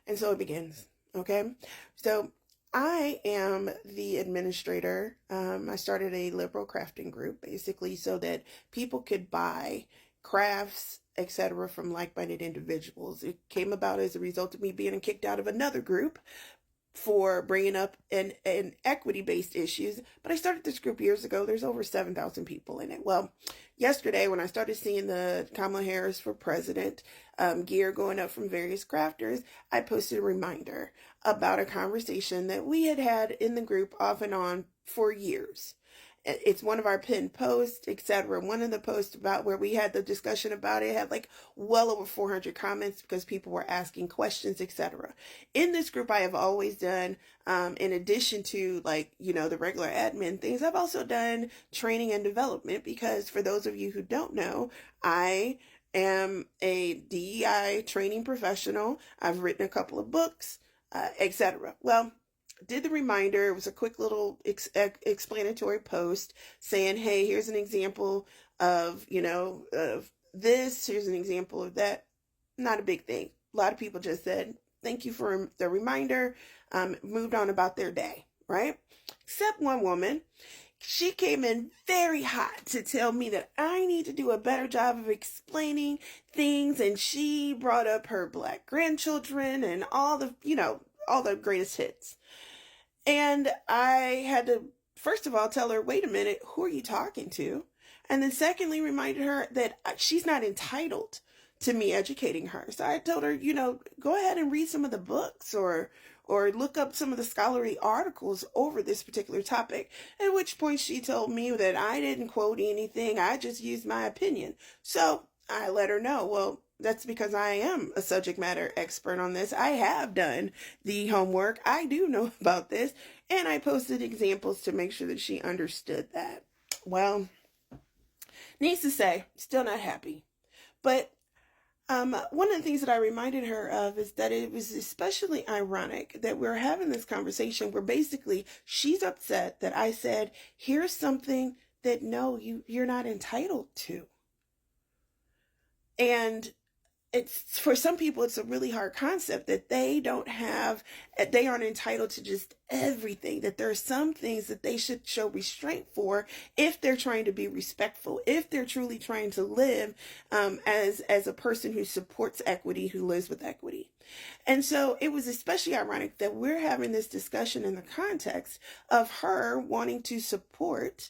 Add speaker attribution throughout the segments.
Speaker 1: And so it begins. Okay. So I am the administrator. I started a liberal crafting group basically so that people could buy crafts, etc., from like-minded individuals. It came about as a result of me being kicked out of another group for bringing up an equity-based issues. But I started this group years ago. There's over 7,000 people in it. Well, yesterday when I started seeing the Kamala Harris for president gear going up from various crafters, I posted a reminder about a conversation that we had had in the group off and on for years. It's one of our pinned posts, etc. One of the posts about where we had the discussion about it had like well over 400 comments because people were asking questions, etc. In this group, I have always done, in addition to like, the regular admin things, I've also done training and development because for those of you who don't know, I am a DEI training professional. I've written a couple of books, etc. Well, did the reminder. It was a quick little explanatory post saying, hey, here's an example of, of this. Here's an example of that. Not a big thing. A lot of people just said, thank you for the reminder. Moved on about their day, right? Except one woman. She came in very hot to tell me that I need to do a better job of explaining things. And she brought up her Black grandchildren and all the greatest hits. And I had to, first of all, tell her, wait a minute, who are you talking to? And then secondly, reminded her that she's not entitled to me educating her. So I told her, go ahead and read some of the books or look up some of the scholarly articles over this particular topic. At which point she told me that I didn't quote anything. I just used my opinion. So I let her know, well, that's because I am a subject matter expert on this. I have done the homework. I do know about this. And I posted examples to make sure that she understood that. Well, needs to say, still not happy. But one of the things that I reminded her of is that it was especially ironic that we're having this conversation where basically she's upset that I said, here's something that no, you're not entitled to. And it's, for some people, it's a really hard concept that they aren't entitled to just everything, that there are some things that they should show restraint for if they're trying to be respectful, if they're truly trying to live as a person who supports equity, who lives with equity. And so it was especially ironic that we're having this discussion in the context of her wanting to support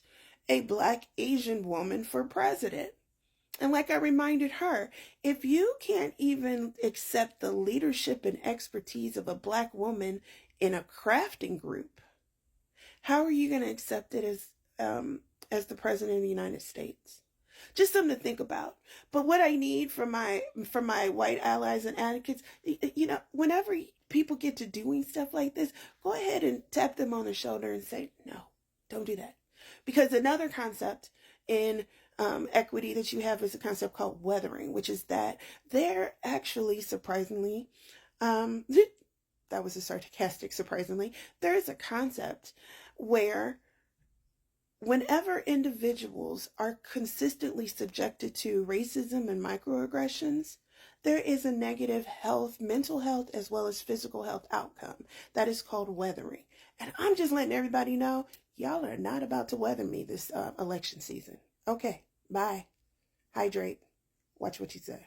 Speaker 1: a Black Asian woman for president. And like I reminded her, if you can't even accept the leadership and expertise of a Black woman in a crafting group, how are you going to accept it as the president of the United States? Just something to think about. But what I need from my white allies and advocates, whenever people get to doing stuff like this, go ahead and tap them on the shoulder and say, no, don't do that. Because another concept in equity that you have is a concept called weathering, which is that they're actually surprisingly, that was a sarcastic surprisingly, there is a concept where whenever individuals are consistently subjected to racism and microaggressions, there is a negative mental health, as well as physical health outcome. That is called weathering. And I'm just letting everybody know, y'all are not about to weather me this election season. Okay, bye. Hydrate. Watch what you say.